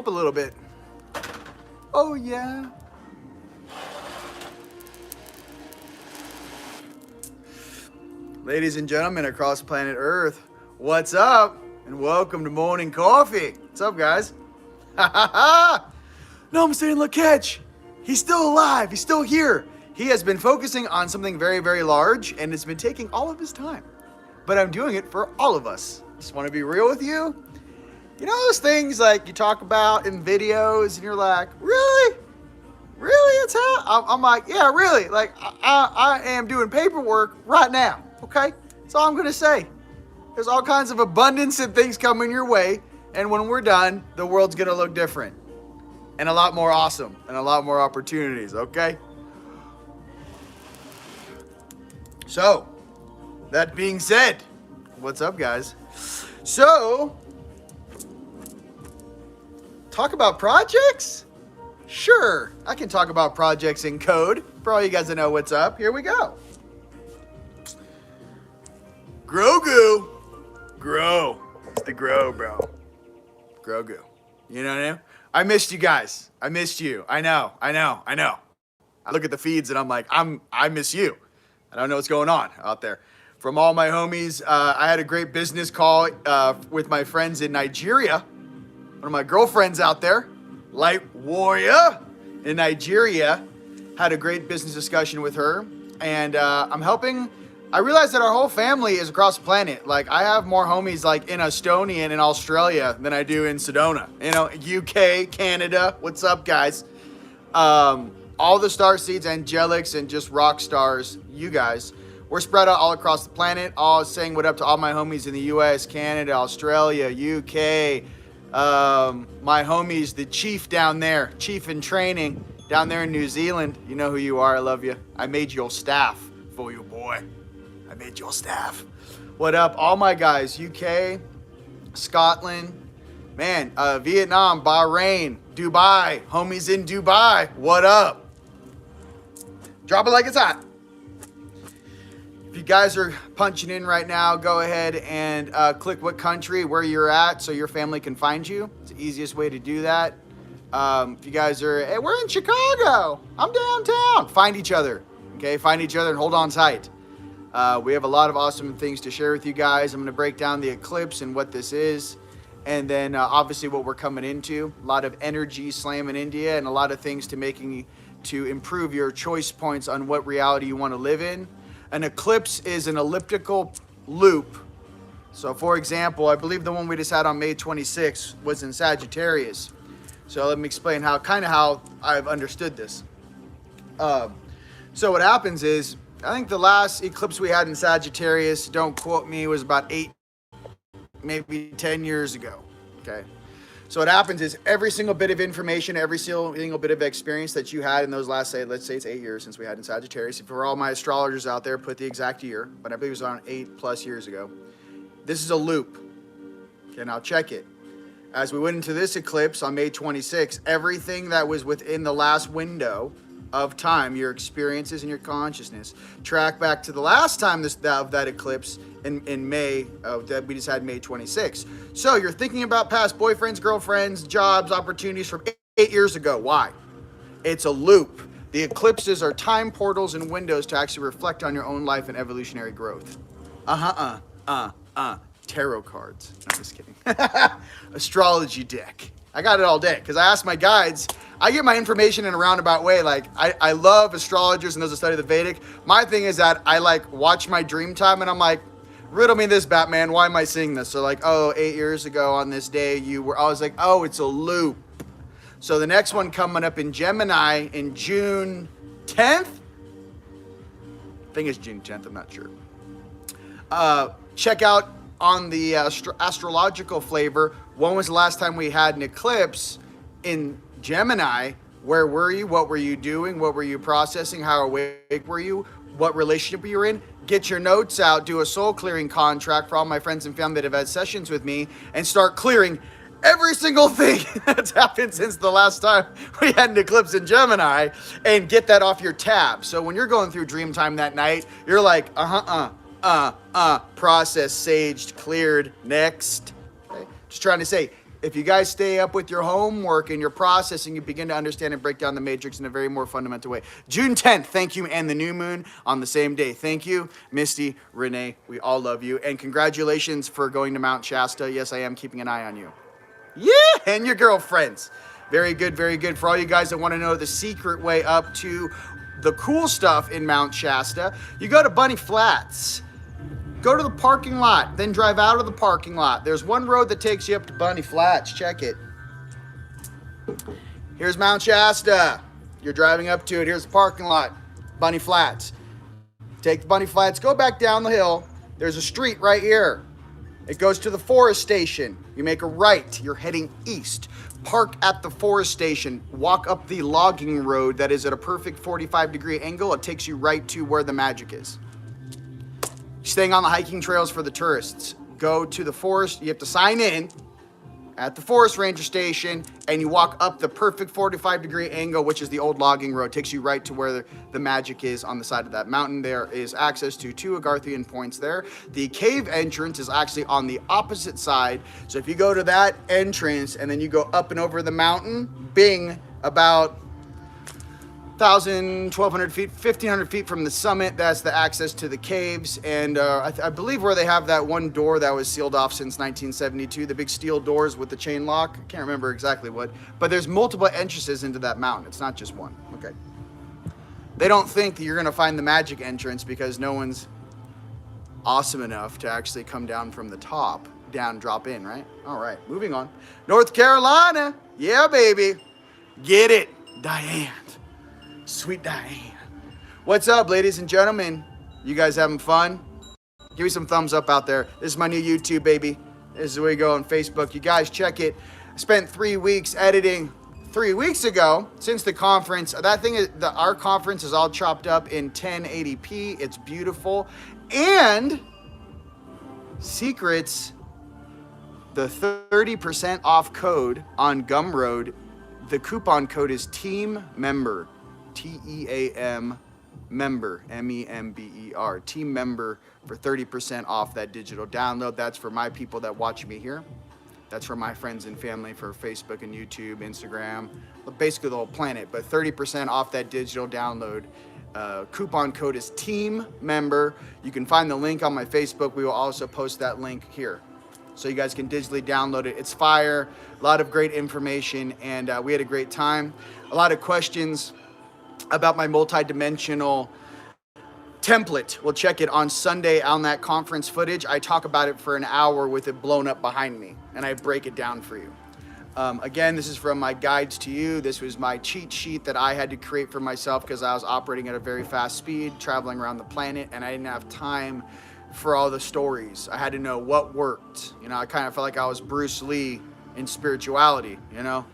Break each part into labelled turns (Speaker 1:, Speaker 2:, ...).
Speaker 1: Up a little bit. Oh, yeah. Ladies and gentlemen across planet Earth, what's up? And welcome to Morning Coffee. What's up, guys? Ha ha ha! No, I'm saying, look, catch. He's still alive. He's still here. He has been focusing on something very, very large, and it's been taking all of his time. But I'm doing it for all of us. Just want to be real with you. You know those things like you talk about in videos, and you're like, really? Really? It's how? I'm like, yeah, really. Like, I am doing paperwork right now. Okay? That's all I'm going to say. There's all kinds of abundance and things coming your way. And when we're done, the world's going to look different. And a lot more awesome. And a lot more opportunities. Okay? So, that being said, what's up, guys? So, talk about projects? Sure, I can talk about projects in code. For all you guys that know what's up, here we go. Grogu. Grow. It's the grow, bro. Grogu. You know what I mean? I missed you guys. I missed you. I know. I look at the feeds and I'm like, I miss you. I don't know what's going on out there. From all my homies, I had a great business call with my friends in Nigeria. One of my girlfriends out there, Light Warrior in Nigeria, had a great business discussion with her. And I'm helping. I realized that our whole family is across the planet. Like, I have more homies like in Estonia and in Australia than I do in Sedona. You know, UK, Canada. What's up, guys? All the star seeds, angelics, and just rock stars, you guys. We're spread out all across the planet. All saying what up to all my homies in the US, Canada, Australia, UK. My homies, the chief down there, chief in training down there in New Zealand. You know who you are. I love you. I made your staff for you, boy. I made your staff. What up, all my guys? UK, Scotland, man, Vietnam, Bahrain, Dubai, homies in Dubai. What up? Drop it like it's hot. If you guys are punching in right now, go ahead and click what country, where you're at, so your family can find you. It's the easiest way to do that. If you guys are, hey, we're in Chicago. I'm downtown. Find each other, okay? Find each other and hold on tight. We have a lot of awesome things to share with you guys. I'm going to break down the eclipse and what this is. And then obviously what we're coming into. A lot of energy slamming India and a lot of things to improve your choice points on what reality you want to live in. An eclipse is an elliptical loop. So for example, I believe the one we just had on May 26th was in Sagittarius. So let me explain how I've understood this. So what happens is, I think the last eclipse we had in Sagittarius, don't quote me, was about 8, maybe 10 years ago. Okay. So what happens is every single bit of information, every single bit of experience that you had in those last, let's say it's 8 years since we had in Sagittarius. For all my astrologers out there, put the exact year, but I believe it was around 8+ years ago. This is a loop. Okay, now check it. As we went into this eclipse on May 26th, everything that was within the last window of time, your experiences and your consciousness, track back to the last time of that eclipse in May, that we just had May 26th. So you're thinking about past boyfriends, girlfriends, jobs, opportunities from 8 years ago. Why? It's a loop. The eclipses are time portals and windows to actually reflect on your own life and evolutionary growth. Tarot cards. No, just kidding. Astrology deck. I got it all day because I asked my guides. I get my information in a roundabout way. Like, I love astrologers and those that study the Vedic. My thing is that I like watch my dream time and I'm like, riddle me this, Batman. Why am I seeing this? So like, oh, 8 years ago on this day you were, I was like, oh, it's a loop. So the next one coming up in Gemini in June 10th. I think it's June 10th. I'm not sure. Check out on the astrological flavor. When was the last time we had an eclipse in Gemini? Where were you? What were you doing? What were you processing? How awake were you? What relationship were you in? Get your notes out, do a soul clearing contract for all my friends and family that have had sessions with me, and start clearing every single thing that's happened since the last time we had an eclipse in Gemini, and get that off your tab. So when you're going through dream time that night, you're like, processed, saged, cleared, next. Okay? Just trying to say, If you guys stay up with your homework and your processing, you begin to understand and break down the matrix in a very more fundamental way. June 10th, thank you, and the new moon on the same day. Thank you, Misty, Renee, we all love you. And congratulations for going to Mount Shasta. Yes, I am keeping an eye on you. Yeah, and your girlfriends. Very good, very good. For all you guys that want to know the secret way up to the cool stuff in Mount Shasta, you go to Bunny Flats. Go to the parking lot, then drive out of the parking lot. There's one road that takes you up to Bunny Flats. Check it. Here's Mount Shasta. You're driving up to it. Here's the parking lot, Bunny Flats. Take the Bunny Flats, go back down the hill. There's a street right here. It goes to the forest station. You make a right. You're heading east. Park at the forest station. Walk up the logging road that is at a perfect 45-degree angle. It takes you right to where the magic is. Staying on the hiking trails for the tourists. Go to the forest. You have to sign in at the forest ranger station, and you walk up the perfect 45-degree angle, which is the old logging road. Takes you right to where the magic is on the side of that mountain. There is access to 2 Agarthian points there. The cave entrance is actually on the opposite side. So if you go to that entrance and then you go up and over the mountain, bing, about 1,000, 1,200 feet, 1,500 feet from the summit, that's the access to the caves. And I believe where they have that one door that was sealed off since 1972, the big steel doors with the chain lock. I can't remember exactly what, but there's multiple entrances into that mountain. It's not just one. Okay. They don't think that you're going to find the magic entrance because no one's awesome enough to actually come down from the top, drop in, right? All right, moving on. North Carolina. Yeah, baby. Get it, Diane. Sweet Diane. What's up, ladies and gentlemen? You guys having fun? Give me some thumbs up out there. This is my new YouTube, baby. This is where we go on Facebook. You guys check it. I spent 3 weeks editing 3 weeks ago since the conference. That thing is, our conference is all chopped up in 1080p. It's beautiful. And secrets, the 30% off code on Gumroad, the coupon code is Team Member. TEAM member, MEMBER, team member for 30% off that digital download. That's for my people that watch me here. That's for my friends and family for Facebook and YouTube, Instagram, basically the whole planet. But 30% off that digital download. Coupon code is team member. You can find the link on my Facebook. We will also post that link here, so you guys can digitally download it. It's fire, a lot of great information, and we had a great time. A lot of questions about my multi-dimensional template. We'll check it on Sunday on that conference footage. I talk about it for an hour with it blown up behind me, and I break it down for you. Again, this is from my guides to you. This was my cheat sheet that I had to create for myself because I was operating at a very fast speed, traveling around the planet, and I didn't have time for all the stories. I had to know what worked. You know, I kind of felt like I was Bruce Lee in spirituality, you know?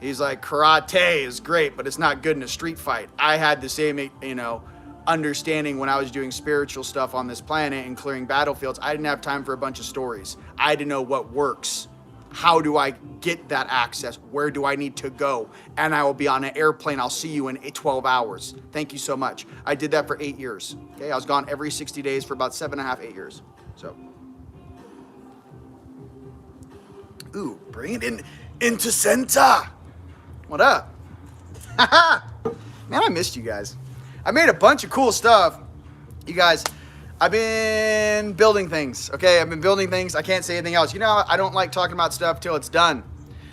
Speaker 1: He's like, karate is great, but it's not good in a street fight. I had the same, you know, understanding when I was doing spiritual stuff on this planet and clearing battlefields. I didn't have time for a bunch of stories. I had to know what works. How do I get that access? Where do I need to go? And I will be on an airplane. I'll see you in 12 hours. Thank you so much. I did that for 8 years. Okay, I was gone every 60 days for about 7.5, 8 years. So, ooh, bring it into center. What up? Man, I missed you guys. I made a bunch of cool stuff. You guys, I've been building things, okay? I've been building things. I can't say anything else. You know, I don't like talking about stuff till it's done.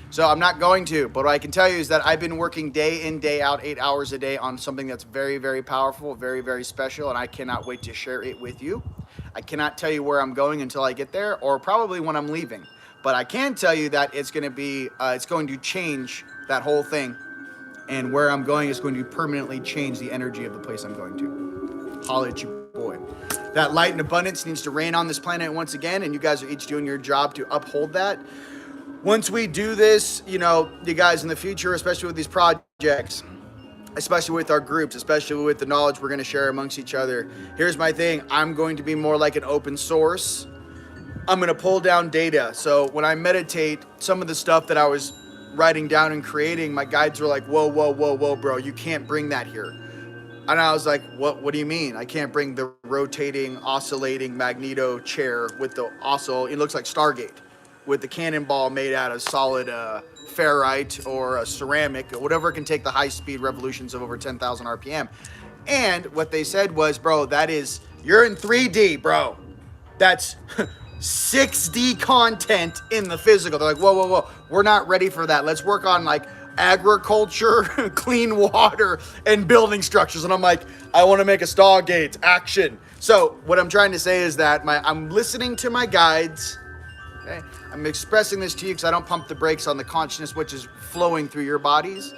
Speaker 1: So I'm not going to. But what I can tell you is that I've been working day in, day out, 8 hours a day on something that's very, very powerful, very, very special, and I cannot wait to share it with you. I cannot tell you where I'm going until I get there, or probably when I'm leaving. But I can tell you that it's going to change that whole thing, and where I'm going is going to permanently change the energy of the place I'm going to. Holla at you, boy. That light and abundance needs to rain on this planet once again, and you guys are each doing your job to uphold that. Once we do this, you know, you guys in the future, especially with these projects, especially with our groups, especially with the knowledge we're going to share amongst each other, here's my thing. I'm going to be more like an open source. I'm going to pull down data. So when I meditate, some of the stuff that I was writing down and creating, my guides were like, whoa, whoa, whoa, whoa, bro, you can't bring that here. And I was like, what do you mean? I can't bring the rotating, oscillating magneto chair with the it looks like Stargate. with the cannonball made out of solid ferrite or ceramic, or whatever can take the high-speed revolutions of over 10,000 RPM. And what they said was, bro, you're in 3D, bro. That's 6D content in the physical. They're like, whoa, whoa, whoa. We're not ready for that. Let's work on like agriculture, clean water, and building structures. And I'm like, I want to make a Stargate. Action. So what I'm trying to say is that I'm listening to my guides. Okay? I'm expressing this to you because I don't pump the brakes on the consciousness which is flowing through your bodies.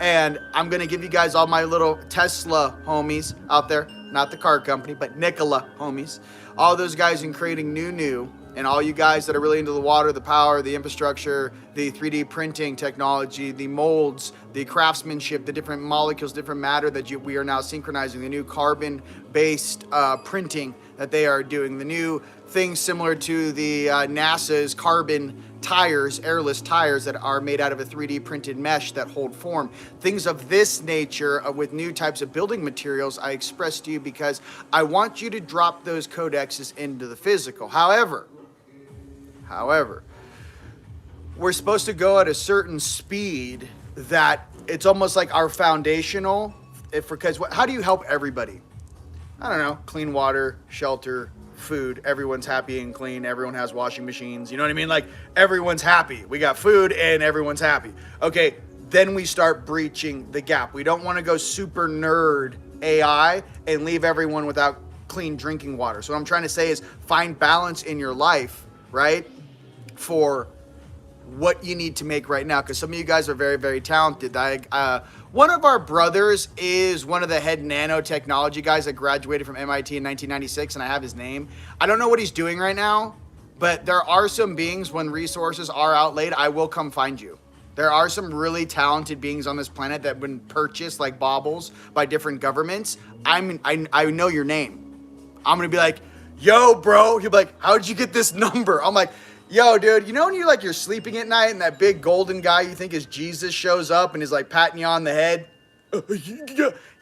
Speaker 1: And I'm going to give you guys all my little Tesla homies out there. Not the car company, but Nikola homies. All those guys in creating new. And all you guys that are really into the water, the power, the infrastructure, the 3D printing technology, the molds, the craftsmanship, the different molecules, different matter that we are now synchronizing, the new carbon-based printing that they are doing, the new things similar to the NASA's carbon tires, airless tires that are made out of a 3D printed mesh that hold form. Things of this nature with new types of building materials I express to you because I want you to drop those codexes into the physical. However, we're supposed to go at a certain speed that it's almost like our foundational, because how do you help everybody? I don't know, clean water, shelter, food, everyone's happy and clean, everyone has washing machines, you know what I mean? Like, everyone's happy. We got food and everyone's happy. Okay, then we start breaching the gap. We don't want to go super nerd AI and leave everyone without clean drinking water. So what I'm trying to say is find balance in your life, right? For what you need to make right now, because some of you guys are very, very talented. One of our brothers is one of the head nanotechnology guys that graduated from MIT in 1996, and I have his name. I don't know what he's doing right now, but there are some beings, when resources are outlaid, I will come find you. There are some really talented beings on this planet that have been purchased like baubles by different governments. I know your name. I'm gonna be like, yo, bro. He'll be like, how'd you get this number? I'm like, yo, dude, you know when you're sleeping at night and that big golden guy you think is Jesus shows up and is like patting you on the head?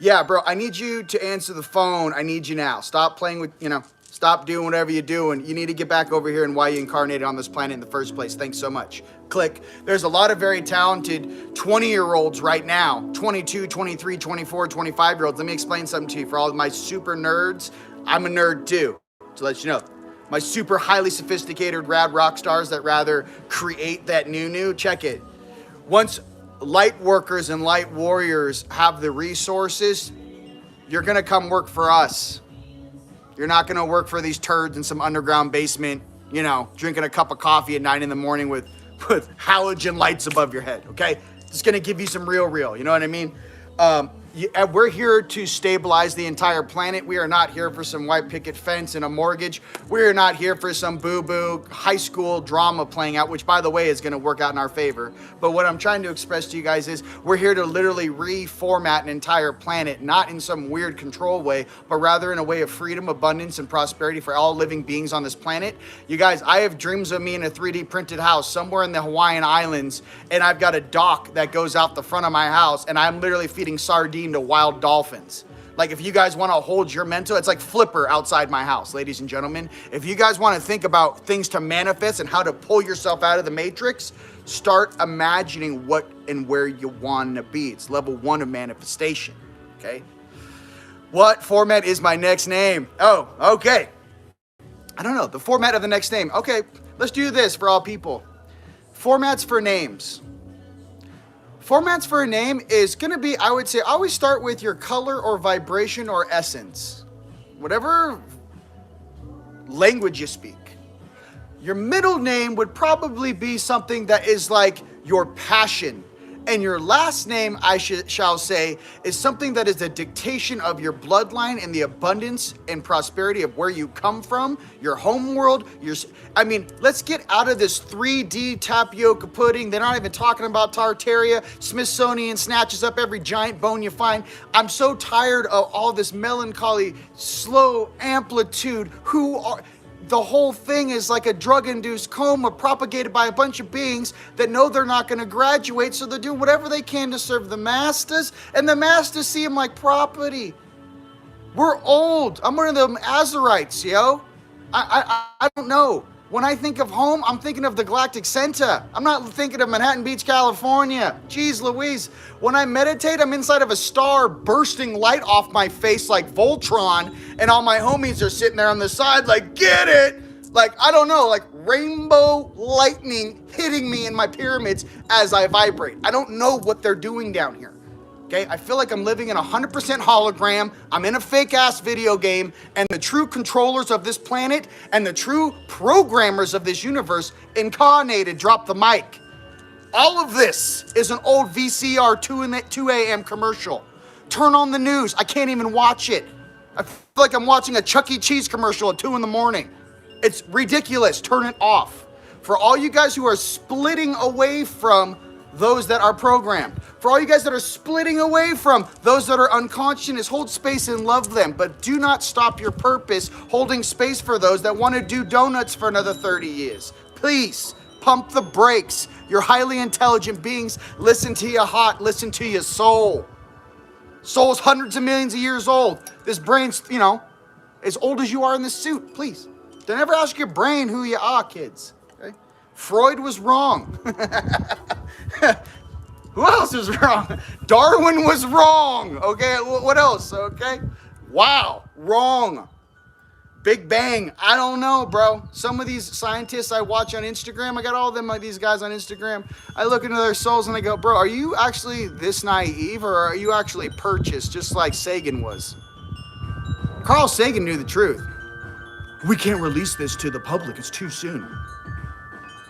Speaker 1: Yeah, bro, I need you to answer the phone. I need you now. Stop playing with, stop doing whatever you're doing. You need to get back over here and why you incarnated on this planet in the first place. Thanks so much. Click. There's a lot of very talented 20-year-olds right now, 22, 23, 24, 25-year-olds. Let me explain something to you. For all of my super nerds, I'm a nerd too, to let you know. My super highly sophisticated rad rock stars that rather create that new, check it. Once light workers and light warriors have the resources, you're gonna come work for us. You're not gonna work for these turds in some underground basement, drinking a cup of coffee at 9 a.m. with halogen lights above your head, okay? It's gonna give you some real, you know what I mean? We're here to stabilize the entire planet. We are not here for some white picket fence and a mortgage. We are not here for some boo-boo high school drama playing out, which, by the way, is going to work out in our favor. But what I'm trying to express to you guys is we're here to literally reformat an entire planet, not in some weird control way, but rather in a way of freedom, abundance, and prosperity for all living beings on this planet. You guys, I have dreams of me in a 3D printed house somewhere in the Hawaiian Islands, and I've got a dock that goes out the front of my house, and I'm literally feeding sardine to wild dolphins. Like, if you guys want to hold your mental, it's like Flipper outside my house, ladies and gentlemen. If you guys want to think about things to manifest and how to pull yourself out of the matrix, start imagining what and where you want to be. It's level 1 of manifestation, okay? What format is my next name? Oh, okay. I don't know, the format of the next name. Okay, let's do this for all people. Formats for names. Formats for a name is going to be, I would say, always start with your color or vibration or essence. Whatever language you speak. Your middle name would probably be something that is like your passion. And your last name, I shall say, is something that is the dictation of your bloodline and the abundance and prosperity of where you come from, your home world. Let's get out of this 3D tapioca pudding. They're not even talking about Tartaria. Smithsonian snatches up every giant bone you find. I'm so tired of all this melancholy, slow amplitude. The whole thing is like a drug-induced coma propagated by a bunch of beings that know they're not going to graduate, so they do whatever they can to serve the masters, and the masters see them like property. We're old. I'm one of them Azarites, yo. I don't know. When I think of home, I'm thinking of the Galactic Center. I'm not thinking of Manhattan Beach, California. Jeez Louise. When I meditate, I'm inside of a star bursting light off my face like Voltron, and all my homies are sitting there on the side like, get it? Like, I don't know, like rainbow lightning hitting me in my pyramids as I vibrate. I don't know what they're doing down here. Okay, I feel like I'm living in a 100% hologram. I'm in a fake ass video game, and the true controllers of this planet and the true programmers of this universe incarnated drop the mic. All of this is an old VCR 2 a.m. commercial. Turn on the news. I can't even watch it. I feel like I'm watching a Chuck E. Cheese commercial at 2 in the morning. It's ridiculous. Turn it off. For all you guys who are splitting away from those that are programmed, for all you guys that are splitting away from those that are unconscious, hold space and love them, but do not stop your purpose holding space for those that want to do donuts for another 30 years. Please pump the brakes. You're highly intelligent beings. Listen to your heart. Listen to your soul. Soul's hundreds of millions of years old. This brain's, as old as you are in this suit. Please don't ever ask your brain who you are, kids. Okay? Freud was wrong. Who else is wrong? Darwin was wrong. Okay, what else? Okay, wow, wrong. Big Bang, I don't know, bro. Some of these scientists I watch on Instagram, I got all of them, like these guys on Instagram. I look into their souls and I go, bro, are you actually this naive, or are you actually purchased just like Sagan was? Carl Sagan knew the truth. We can't release this to the public, it's too soon.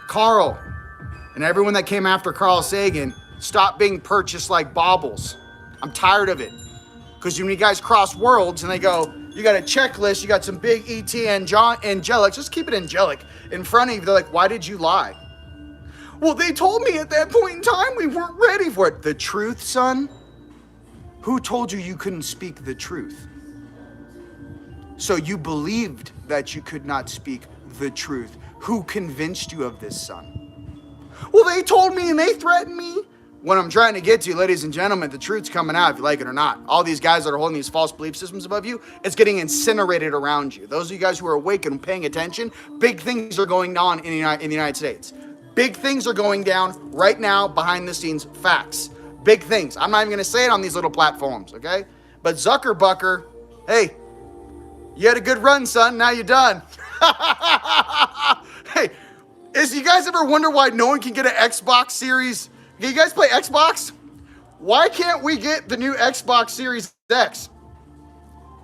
Speaker 1: Carl and everyone that came after Carl Sagan, stop being purchased like baubles. I'm tired of it. Because when you guys cross worlds and they go, you got a checklist, you got some big ET angelics, just keep it angelic in front of you. They're like, why did you lie? Well, they told me at that point in time we weren't ready for it. The truth, son? Who told you you couldn't speak the truth? So you believed that you could not speak the truth. Who convinced you of this, son? Well, they told me and they threatened me. What I'm trying to get to, ladies and gentlemen, the truth's coming out if you like it or not. All these guys that are holding these false belief systems above you, it's getting incinerated around you. Those of you guys who are awake and paying attention, big things are going on in the United States. Big things are going down right now behind the scenes, facts. Big things. I'm not even going to say it on these little platforms, okay? But Zuckerbucker, hey, you had a good run, son. Now you're done. Hey, you guys ever wonder why no one can get an Xbox Series? You guys play Xbox? Why can't we get the new Xbox Series X?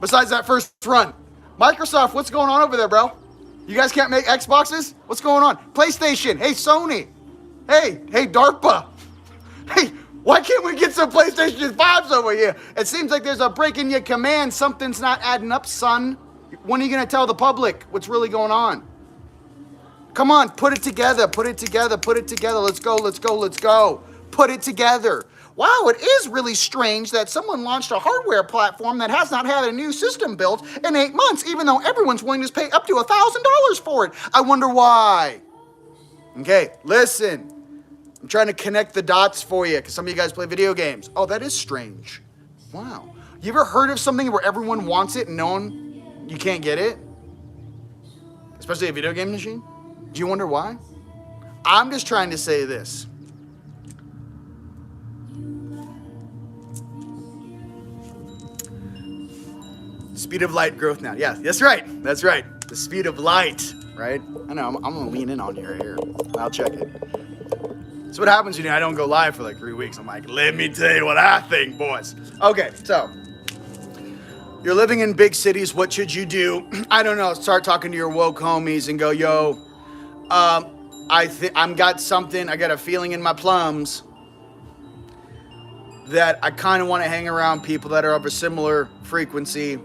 Speaker 1: Besides that first run. Microsoft, what's going on over there, bro? You guys can't make Xboxes? What's going on? PlayStation, hey, Sony. Hey, DARPA. Hey, why can't we get some PlayStation 5s over here? It seems like there's a break in your command. Something's not adding up, son. When are you going to tell the public what's really going on? Come on, put it together, put it together, put it together. Let's go, let's go, let's go. Put it together. Wow, it is really strange that someone launched a hardware platform that has not had a new system built in 8 months, even though everyone's willing to pay up to $1,000 for it. I wonder why. Okay, listen. I'm trying to connect the dots for you because some of you guys play video games. Oh, that is strange. Wow. You ever heard of something where everyone wants it and you can't get it? Especially a video game machine? Do you wonder why? I'm just trying to say this. Speed of light growth now. Yeah, that's right. That's right. The speed of light, right? I know, I'm going to lean in on you right here. I'll check it. So what happens when I don't go live for like 3 weeks? I'm like, let me tell you what I think, boys. Okay, so you're living in big cities. What should you do? I don't know. Start talking to your woke homies and go, yo, I'm got something. I got a feeling in my plums that I kind of want to hang around people that are of a similar frequency,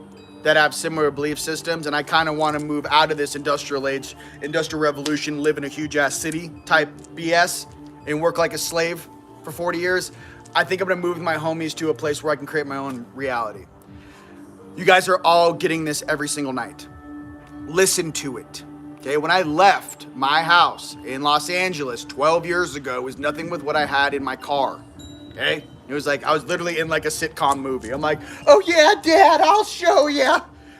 Speaker 1: that have similar belief systems, and I kind of want to move out of this industrial age, industrial revolution, live in a huge ass city type BS, and work like a slave for 40 years. I think I'm gonna move my homies to a place where I can create my own reality. You guys are all getting this every single night. Listen to it. Okay, when I left my house in Los Angeles 12 years ago, it was nothing with what I had in my car. Okay? It was like, I was literally in like a sitcom movie. I'm like, oh yeah, Dad, I'll show you.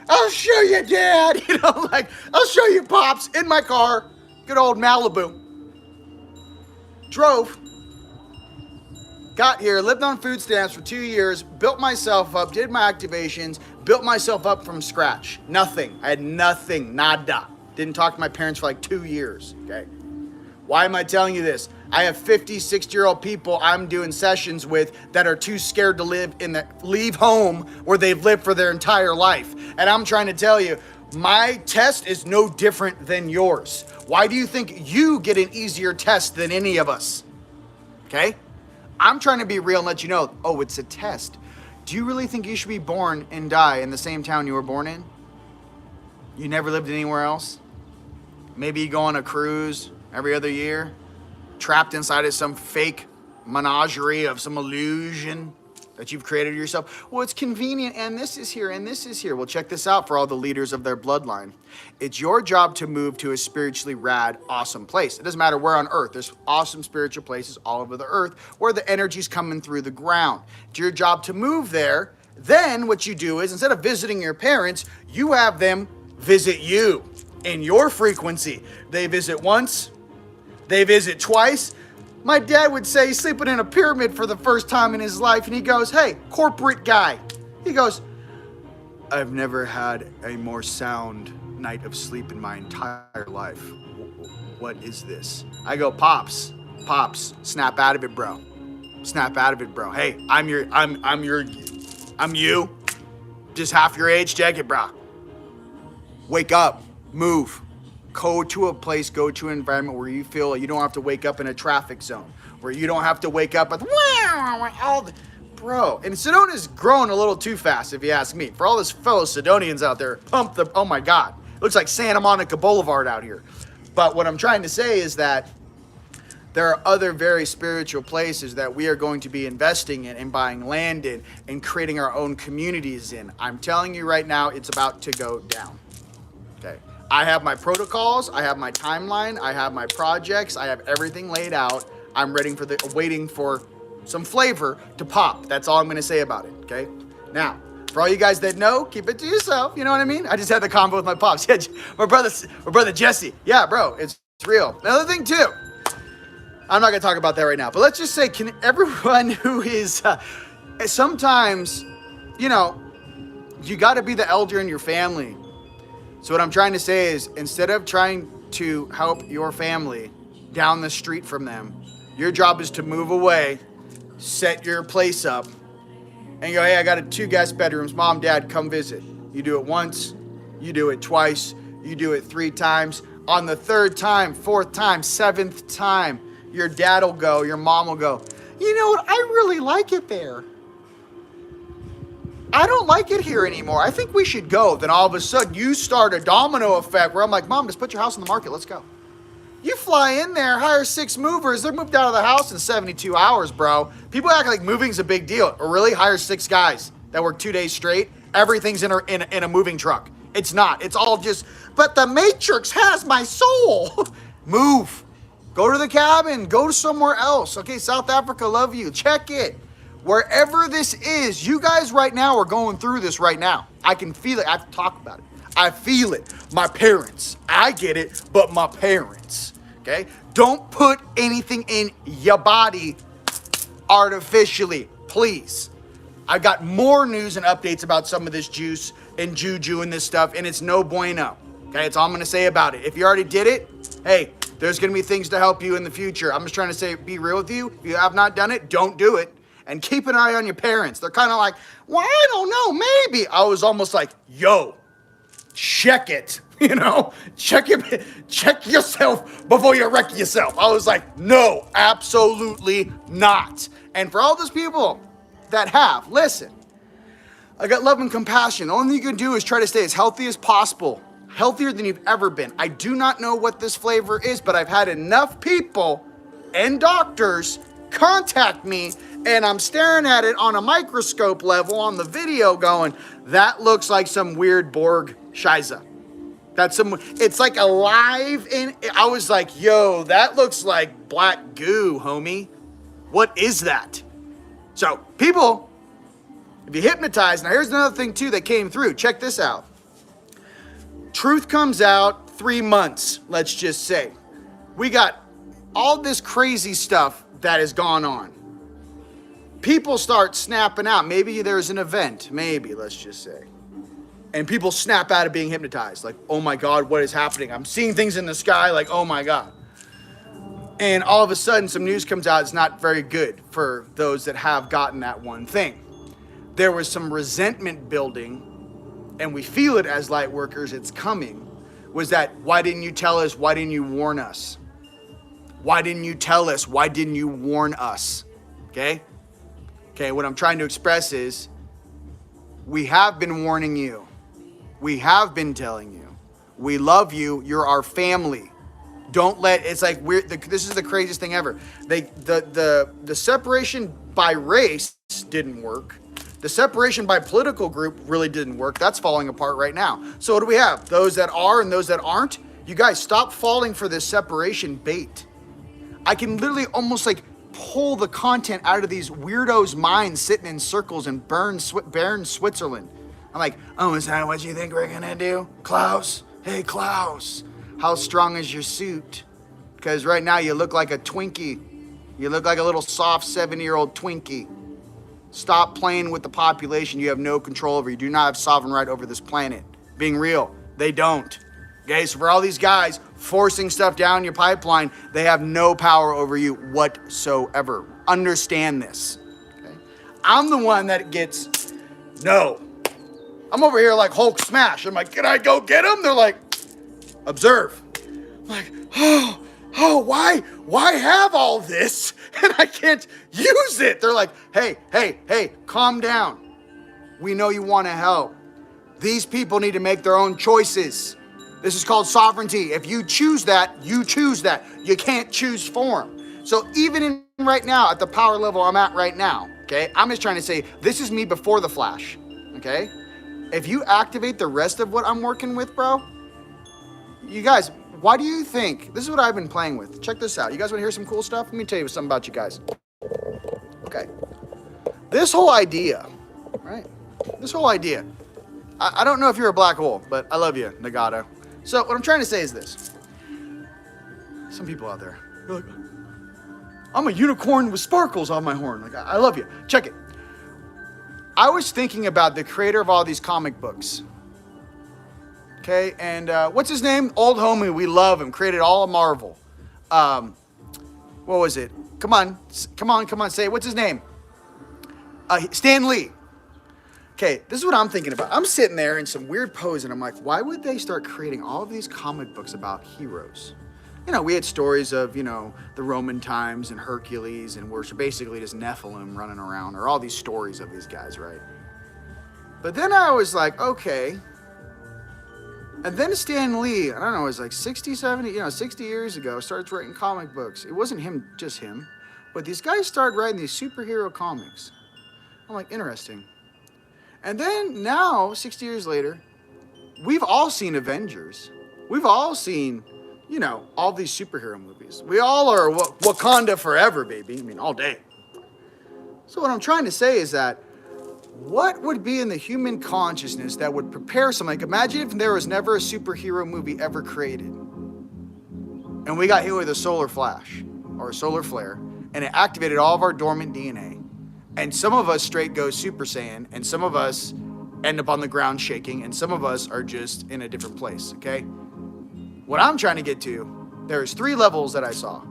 Speaker 1: I'll show you, Dad. You know, like, I'll show you, Pops, in my car. Good old Malibu. Drove. Got here, lived on food stamps for 2 years, built myself up, did my activations, built myself up from scratch. Nothing. I had nothing. Nada. Didn't talk to my parents for like 2 years. Okay. Why am I telling you this? I have 50, 60-year-old people I'm doing sessions with that are too scared to leave home where they've lived for their entire life. And I'm trying to tell you, my test is no different than yours. Why do you think you get an easier test than any of us? Okay? I'm trying to be real and let you know, oh, it's a test. Do you really think you should be born and die in the same town you were born in? You never lived anywhere else? Maybe you go on a cruise every other year, trapped inside of some fake menagerie of some illusion that you've created yourself. Well, it's convenient, and this is here, and this is here. Well, check this out for all the leaders of their bloodline. It's your job to move to a spiritually rad, awesome place. It doesn't matter where on earth. There's awesome spiritual places all over the earth where the energy's coming through the ground. It's your job to move there. Then what you do is, instead of visiting your parents, you have them visit you in your frequency. They visit once, they visit twice. My dad would say he's sleeping in a pyramid for the first time in his life, and he goes, hey, corporate guy. He goes, I've never had a more sound night of sleep in my entire life. What is this? I go, Pops, snap out of it, bro. Snap out of it, bro. Hey, I'm you. Just half your age, check it, bro. Wake up, move. Go to a place, go to an environment where you feel you don't have to wake up in a traffic zone, where you don't have to wake up with all the, bro. And Sedona's growing a little too fast, if you ask me. For all those fellow Sidonians out there, oh my God. It looks like Santa Monica Boulevard out here. But what I'm trying to say is that there are other very spiritual places that we are going to be investing in and buying land in and creating our own communities in. I'm telling you right now, it's about to go down. Okay. I have my protocols, I have my timeline, I have my projects, I have everything laid out. I'm waiting for some flavor to pop. That's all I'm gonna say about it, okay? Now, for all you guys that know, keep it to yourself, you know what I mean? I just had the convo with my pops. Yeah, my brother Jesse. Yeah, bro, it's real. Another thing too, I'm not gonna talk about that right now, but let's just say, can everyone who is, sometimes, you know, you gotta be the elder in your family. So what I'm trying to say is, instead of trying to help your family down the street from them, your job is to move away, set your place up, and go, hey, I got 2 guest bedrooms, mom, dad, come visit. You do it once, you do it twice, you do it 3 times. On the 3rd time, 4th time, 7th time, your dad will go, your mom will go, you know what, I really like it there. I don't like it here anymore. I think we should go. Then all of a sudden you start a domino effect where I'm like, Mom, just put your house on the market. Let's go. You fly in there, hire 6 movers. They're moved out of the house in 72 hours, bro. People act like moving's a big deal. Or really, hire 6 guys that work 2 days straight. Everything's in a moving truck. It's not. It's all just, but the Matrix has my soul. Move. Go to the cabin. Go to somewhere else. Okay, South Africa, love you. Check it. Wherever this is, you guys right now are going through this right now. I can feel it. I've talked about it. I feel it. My parents. I get it, but my parents. Okay? Don't put anything in your body artificially, please. I got more news and updates about some of this juice and juju and this stuff, and it's no bueno. Okay? That's all I'm going to say about it. If you already did it, hey, there's going to be things to help you in the future. I'm just trying to say, be real with you. If you have not done it, don't do it. And keep an eye on your parents. They're kind of like, well, I don't know, maybe. I was almost like, yo, check it. You know, check yourself before you wreck yourself. I was like, no, absolutely not. And for all those people that have, listen, I got love and compassion. The only thing you can do is try to stay as healthy as possible. Healthier than you've ever been. I do not know what this flavor is, but I've had enough people and doctors contact me, and I'm staring at it on a microscope level on the video going, that looks like some weird Borg Shiza. It's like alive, and I was like, yo, that looks like black goo, homie. What is that? So, people, if you hypnotize, now here's another thing too that came through. Check this out. Truth comes out 3 months, let's just say. we got all this crazy stuff that has gone on. People start snapping out. Maybe there's an event, maybe, let's just say. And people snap out of being hypnotized. Like, oh my God, what is happening? I'm seeing things in the sky, like, oh my God. And all of a sudden, some news comes out. It's not very good for those that have gotten that one thing. There was some resentment building, and we feel it as light workers. It's coming. Was that, why didn't you tell us? Why didn't you warn us? Why didn't you tell us? Why didn't you warn us? Okay? Okay, what I'm trying to express is, we have been warning you. We have been telling you. We love you. You're our family. Don't let, it's like weird. This is the craziest thing ever. The separation by race didn't work. The separation by political group really didn't work. That's falling apart right now. So what do we have? Those that are and those that aren't. You guys, stop falling for this separation bait. I can literally almost like pull the content out of these weirdos' minds sitting in circles in Bern, Switzerland. I'm like, oh, is that what you think we're gonna do? Klaus? Hey, Klaus. How strong is your suit? Because right now you look like a Twinkie. You look like a little soft 7-year-old Twinkie. Stop playing with the population you have no control over. You do not have sovereign right over this planet. Being real, they don't. Okay, so for all these guys forcing stuff down your pipeline, they have no power over you whatsoever. Understand this. Okay? I'm the one that gets, no. I'm over here like Hulk smash. I'm like, can I go get him? They're like, observe. I'm like, why have all this and I can't use it? They're like, hey, calm down. We know you want to help. These people need to make their own choices. This is called sovereignty. If you choose that, you choose that. You can't choose for them. So even in right now, at the power level I'm at right now, okay, I'm just trying to say, this is me before the flash, okay? If you activate the rest of what I'm working with, bro, you guys, why do you think, this is what I've been playing with. Check this out. You guys want to hear some cool stuff? Let me tell you something about you guys. Okay. This whole idea, right? This whole idea. I don't know if you're a black hole, but I love you, Nagato. So what I'm trying to say is this. Some people out there, you're like, I'm a unicorn with sparkles on my horn. Like, I love you. Check it. I was thinking about the creator of all these comic books. Okay, and what's his name? Old homie, we love him. Created all of Marvel. What was it? Come on, say it. What's his name? Stan Lee. Okay, this is what I'm thinking about. I'm sitting there in some weird pose, and I'm like, why would they start creating all of these comic books about heroes? You know, we had stories of, you know, the Roman times and Hercules, and we're basically just Nephilim running around, or all these stories of these guys, right? But then I was like, okay. And then Stan Lee, I don't know, it was like 60 years ago, starts writing comic books. It wasn't him, just him, but these guys started writing these superhero comics. I'm like, interesting. And then now, 60 years later, we've all seen Avengers. We've all seen, you know, all these superhero movies. We all are Wakanda forever, baby. I mean, all day. So what I'm trying to say is that what would be in the human consciousness that would prepare something? Like, imagine if there was never a superhero movie ever created, and we got hit with a solar flash or a solar flare, and it activated all of our dormant DNA. And some of us straight go Super Saiyan, and some of us end up on the ground shaking, and some of us are just in a different place, okay? What I'm trying to get to, there's 3 levels that I saw.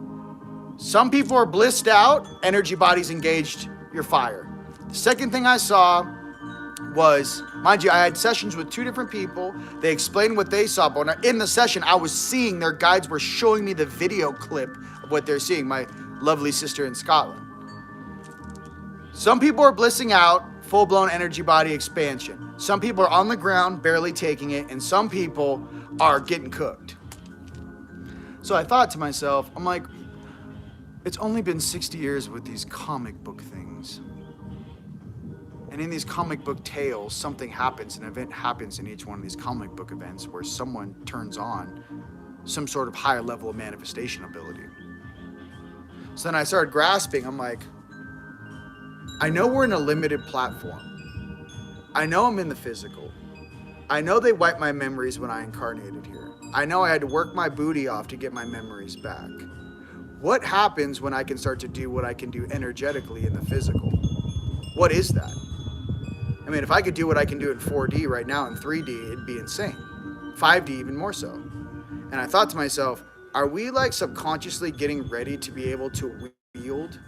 Speaker 1: Some people are blissed out, energy bodies engaged, you're fire. The second thing I saw was, mind you, I had sessions with 2 different people. They explained what they saw, but in the session, I was seeing, their guides were showing me the video clip of what they're seeing, my lovely sister in Scotland. Some people are blissing out, full-blown energy body expansion. Some people are on the ground, barely taking it, and some people are getting cooked. So I thought to myself, I'm like, it's only been 60 years with these comic book things. And in these comic book tales, something happens, an event happens in each one of these comic book events where someone turns on some sort of higher level of manifestation ability. So then I started grasping, I'm like, I know we're in a limited platform. I know I'm in the physical. I know they wiped my memories when I incarnated here. I know I had to work my booty off to get my memories back. What happens when I can start to do what I can do energetically in the physical? What is that? I mean, if I could do what I can do in 4D right now in 3D, it'd be insane. 5D even more so. And I thought to myself, are we like subconsciously getting ready to be able to wield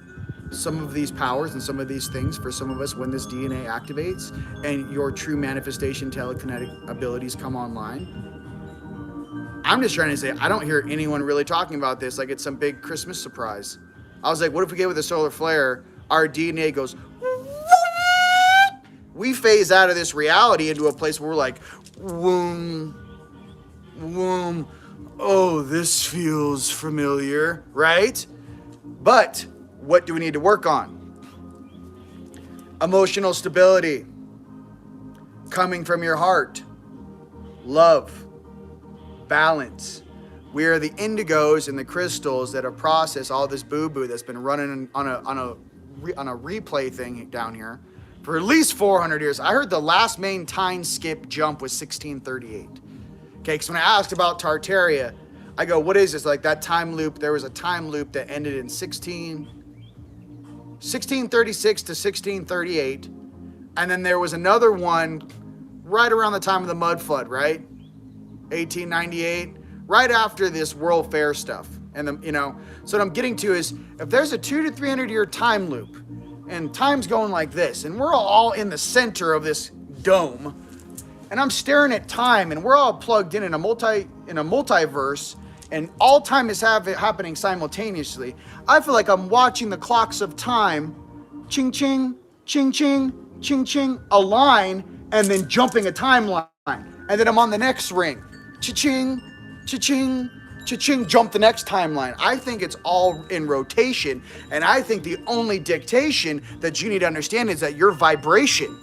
Speaker 1: some of these powers and some of these things for some of us when this DNA activates and your true manifestation telekinetic abilities come online? I'm just trying to say, I don't hear anyone really talking about this like it's some big Christmas surprise. I was like, what if we get with a solar flare, our DNA goes, we phase out of this reality into a place where we're like, womb, oh, this feels familiar, right? But what do we need to work on? Emotional stability, coming from your heart, love, balance. We are the indigos and the crystals that have processed all this boo-boo that's been running on a replay thing down here for at least 400 years. I heard the last main time skip jump was 1638. Okay, because when I asked about Tartaria, I go, what is this? Like that time loop, there was a time loop that ended in 1636 to 1638. And then there was another one right around the time of the mud flood, right? 1898, right after this World Fair stuff. And so what I'm getting to is, if there's a 200 to 300 year time loop, and time's going like this, and we're all in the center of this dome, and I'm staring at time, and we're all plugged in a multiverse, and all time is happening simultaneously. I feel like I'm watching the clocks of time, ching ching, ching ching, ching ching, align, and then jumping a timeline, and then I'm on the next ring, cha-ching, cha-ching, cha-ching, jump the next timeline. I think it's all in rotation, and I think the only dictation that you need to understand is that your vibration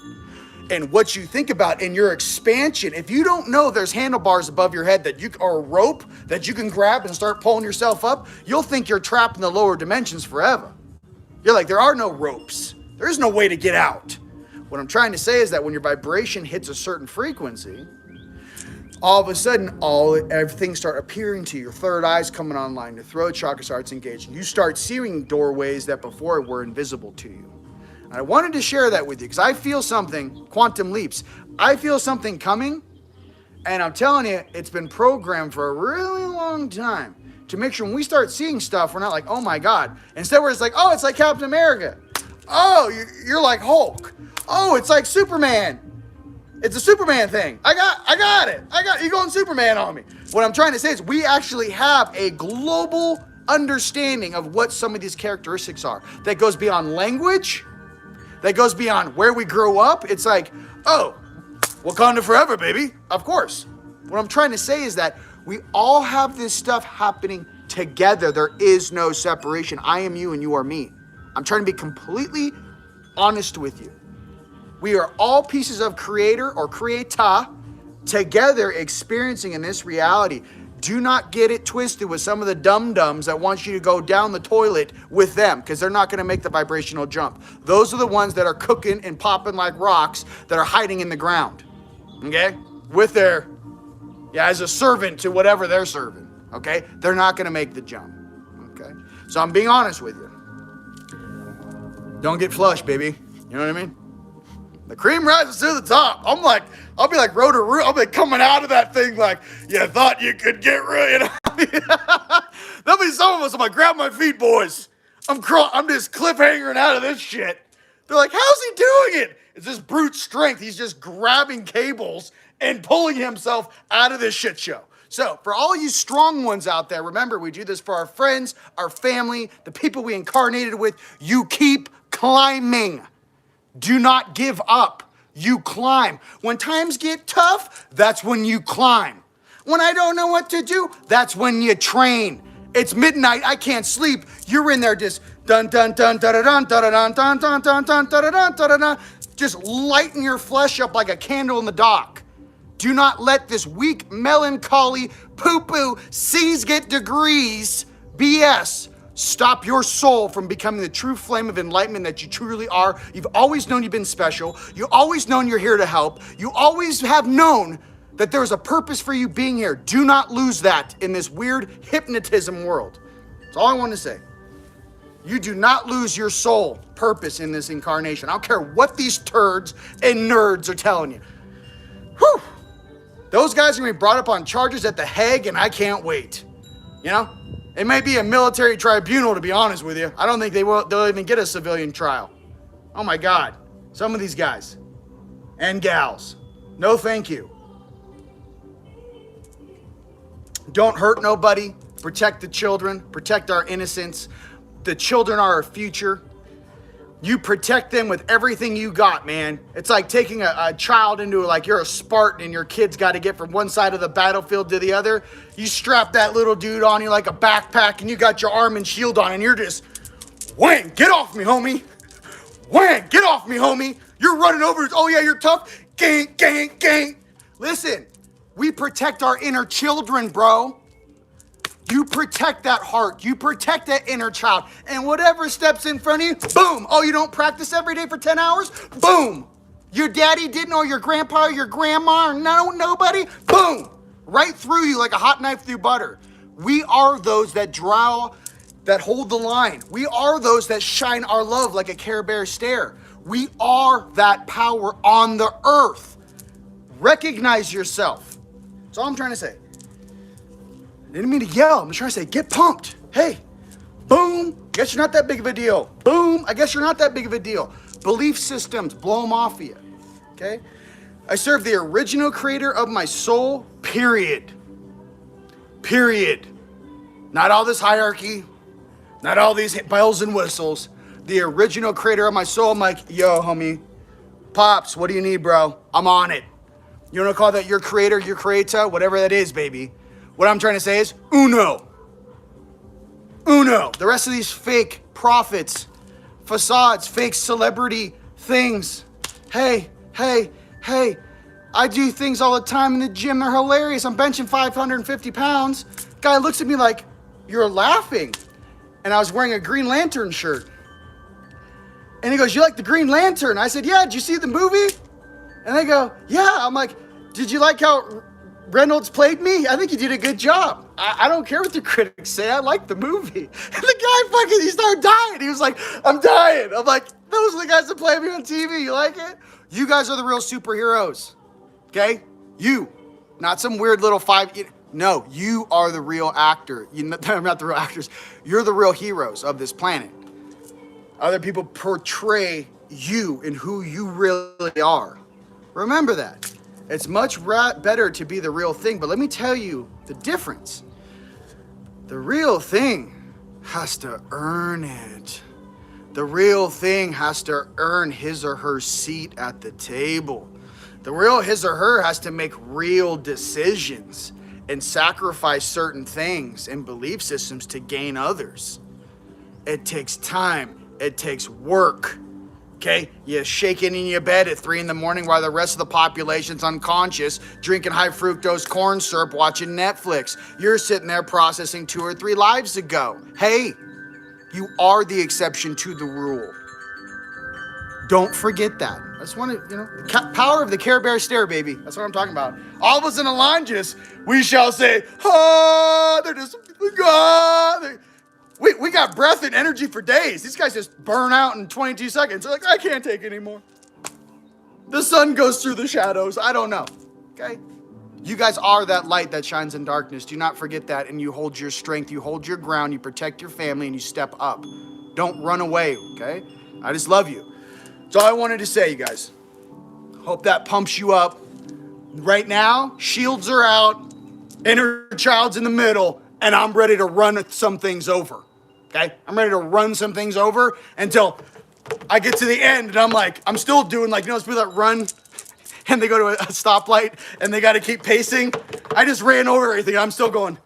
Speaker 1: and what you think about in your expansion. If you don't know there's handlebars above your head or a rope that you can grab and start pulling yourself up, you'll think you're trapped in the lower dimensions forever. You're like, there are no ropes. There is no way to get out. What I'm trying to say is that when your vibration hits a certain frequency, all of a sudden, everything start appearing to you. Your third eye's coming online. Your throat chakra starts engaging. You start seeing doorways that before were invisible to you. And I wanted to share that with you because I feel something, quantum leaps. I feel something coming, and I'm telling you, it's been programmed for a really long time to make sure when we start seeing stuff, we're not like, oh my God. Instead, we're just like, oh, it's like Captain America. Oh, you're like Hulk. Oh, it's like Superman. It's a Superman thing. I got it. You going Superman on me. What I'm trying to say is we actually have a global understanding of what some of these characteristics are that goes beyond language, that goes beyond where we grow up. It's like, oh, Wakanda forever, baby. Of course. What I'm trying to say is that we all have this stuff happening together. There is no separation. I am you and you are me. I'm trying to be completely honest with you. We are all pieces of creator or creata together experiencing in this reality. Do not get it twisted with some of the dum-dums that want you to go down the toilet with them, because they're not going to make the vibrational jump. Those are the ones that are cooking and popping like rocks that are hiding in the ground, okay? With as a servant to whatever they're serving, okay? They're not going to make the jump, okay? So I'm being honest with you. Don't get flushed, baby. You know what I mean? The cream rises to the top. I'll be like Rotor-Roo. I'll be coming out of that thing like, you thought you could get rid of it. There'll be some of us, I'm like, grab my feet, boys. I'm just cliffhangering out of this shit. They're like, how's he doing it? It's just brute strength. He's just grabbing cables and pulling himself out of this shit show. So for all you strong ones out there, remember, we do this for our friends, our family, the people we incarnated with. You keep climbing. Do not give up. You climb. When times get tough, that's when you climb. When I don't know what to do, that's when you train. It's midnight, I can't sleep. You're in there just dun dun dun dun dun dun dun dun dun dun dun dun dun dun dun, just lighting your flesh up like a candle in the dark. Do not let this weak melancholy poo-poo C's get degrees BS stop your soul from becoming the true flame of enlightenment that you truly are. You've always known you've been special. You've always known you're here to help. You always have known that there's a purpose for you being here. Do not lose that in this weird hypnotism world. That's all I want to say. You do not lose your soul purpose in this incarnation. I don't care what these turds and nerds are telling you. Whew. Those guys are going to be brought up on charges at The Hague, and I can't wait. You know? It may be a military tribunal, to be honest with you. I don't think they'll even get a civilian trial. Oh my God. Some of these guys and gals. No thank you. Don't hurt nobody. Protect the children. Protect our innocence. The children are our future. You protect them with everything you got, man. It's like taking a child into, like, you're a Spartan and your kid's got to get from one side of the battlefield to the other. You strap that little dude on you like a backpack and you got your arm and shield on and you're just, whang, get off me, homie. Whang, get off me, homie. You're running over. Oh, yeah, you're tough. Gang, gang, gang. Listen, we protect our inner children, bro. You protect that heart. You protect that inner child. And whatever steps in front of you, boom. Oh, you don't practice every day for 10 hours? Boom. Your daddy didn't, or your grandpa, or your grandma, or nobody? Boom. Right through you like a hot knife through butter. We are those that that hold the line. We are those that shine our love like a Care Bear stare. We are that power on the earth. Recognize yourself. That's all I'm trying to say. I didn't mean to yell. I'm trying to say, get pumped. Hey, boom. Guess you're not that big of a deal. Boom. I guess you're not that big of a deal. Belief systems, blow them off of you. Okay? I serve the original creator of my soul, period. Period. Not all this hierarchy. Not all these bells and whistles. The original creator of my soul. I'm like, yo, homie. Pops, what do you need, bro? I'm on it. You want to call that your creator, your creator? Whatever that is, baby. What I'm trying to say is, uno. Uno. The rest of these fake prophets, facades, fake celebrity things. Hey, hey, hey. I do things all the time in the gym. They're hilarious. I'm benching 550 pounds. Guy looks at me like, you're laughing. And I was wearing a Green Lantern shirt. And he goes, you like the Green Lantern? I said, yeah, did you see the movie? And they go, yeah. I'm like, did you like how Reynolds played me? I think he did a good job. I don't care what the critics say. I like the movie. And the guy he started dying. He was like, I'm dying. I'm like, those are the guys that play me on TV. You like it? You guys are the real superheroes. Okay? You. Not some weird little no, you are the real actor. I'm not the real actors. You're the real heroes of this planet. Other people portray you and who you really are. Remember that. It's much better to be the real thing, but let me tell you the difference. The real thing has to earn it. The real thing has to earn his or her seat at the table. The real his or her has to make real decisions and sacrifice certain things and belief systems to gain others. It takes time. It takes work. Okay, you're shaking in your bed at 3 a.m. while the rest of the population's unconscious, drinking high fructose corn syrup, watching Netflix. You're sitting there processing 2 or 3 lives ago. Hey, you are the exception to the rule. Don't forget that. I just want to, power of the Care Bear stare, baby. That's what I'm talking about. All of us in a line we shall say, they're just, We got breath and energy for days. These guys just burn out in 22 seconds. They're like, I can't take anymore. The sun goes through the shadows. I don't know. Okay? You guys are that light that shines in darkness. Do not forget that. And you hold your strength. You hold your ground. You protect your family. And you step up. Don't run away. Okay? I just love you. That's all I wanted to say, you guys. Hope that pumps you up. Right now, shields are out. Inner child's in the middle. And I'm ready to run some things over. Okay? I'm ready to run some things over until I get to the end and I'm like, I'm still doing like, those people that run and they go to a stoplight and they got to keep pacing. I just ran over everything. I'm still going,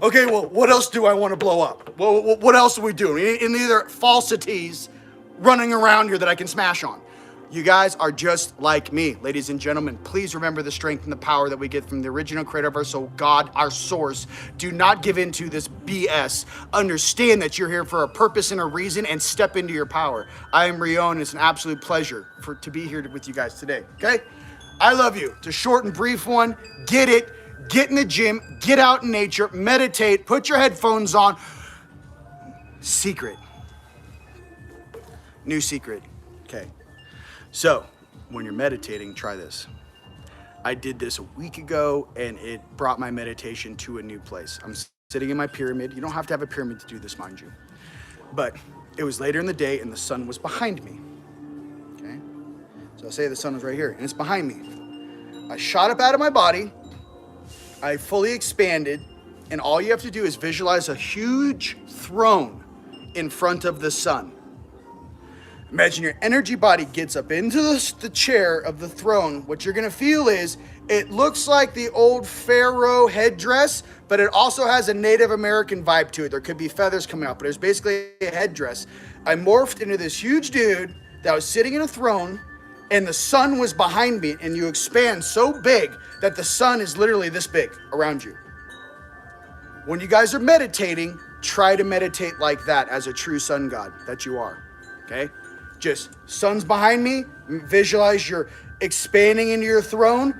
Speaker 1: okay, well, what else do I want to blow up? Well, what else are we doing? In either falsities running around here that I can smash on. You guys are just like me. Ladies and gentlemen, please remember the strength and the power that we get from the original creator of our soul, God, our source. Do not give in to this BS. Understand that you're here for a purpose and a reason and step into your power. I am Rion. It's an absolute pleasure to be here with you guys today, okay? I love you. It's a short and brief one. Get it. Get in the gym. Get out in nature. Meditate. Put your headphones on. Secret. New secret. Okay. So, when you're meditating, try this. I did this a week ago, and it brought my meditation to a new place. I'm sitting in my pyramid. You don't have to have a pyramid to do this, mind you. But it was later in the day, and the sun was behind me. Okay? So I'll say the sun was right here, and it's behind me. I shot up out of my body. I fully expanded, and all you have to do is visualize a huge throne in front of the sun. Imagine your energy body gets up into the chair of the throne. What you're going to feel is it looks like the old pharaoh headdress, but it also has a Native American vibe to it. There could be feathers coming out, but it's basically a headdress. I morphed into this huge dude that was sitting in a throne, and the sun was behind me, and you expand so big that the sun is literally this big around you. When you guys are meditating, try to meditate like that as a true sun god that you are, okay? Just sun's behind me, visualize you're expanding into your throne,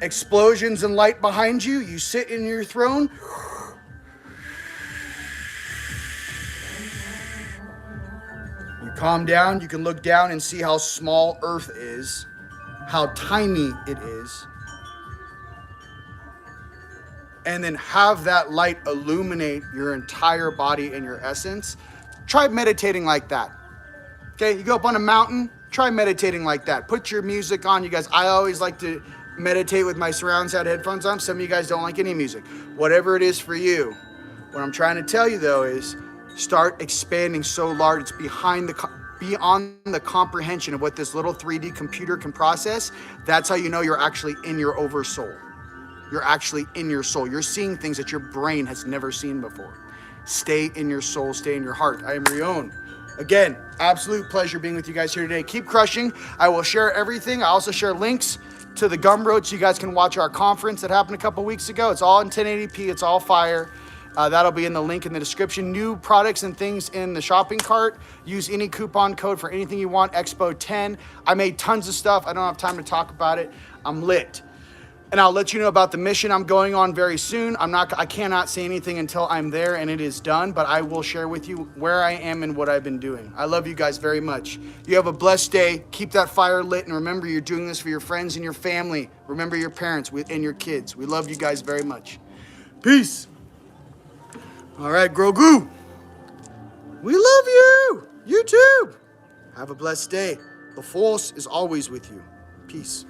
Speaker 1: explosions and light behind you, you sit in your throne. You calm down, you can look down and see how small Earth is, how tiny it is, and then have that light illuminate your entire body and your essence. Try meditating like that. Okay, you go up on a mountain, try meditating like that. Put your music on, you guys. I always like to meditate with my surround sound headphones on. Some of you guys don't like any music. Whatever it is for you. What I'm trying to tell you though is start expanding so large it's beyond the comprehension of what this little 3D computer can process. That's how you know you're actually in your oversoul. You're actually in your soul. You're seeing things that your brain has never seen before. Stay in your soul, stay in your heart. I am Rion. Again, absolute pleasure being with you guys here today. Keep crushing. I will share everything. I also share links to the Gumroad so you guys can watch our conference that happened a couple weeks ago. It's all in 1080p. It's all fire. That'll be in the link in the description. New products and things in the shopping cart. Use any coupon code for anything you want. Expo 10. I made tons of stuff. I don't have time to talk about it. I'm lit. And I'll let you know about the mission I'm going on very soon. I cannot say anything until I'm there and it is done, but I will share with you where I am and what I've been doing. I love you guys very much. You have a blessed day. Keep that fire lit, and remember, you're doing this for your friends and your family. Remember your parents and your kids. We love you guys very much. Peace. All right, Grogu. We love you. You too. Have a blessed day. The Force is always with you. Peace.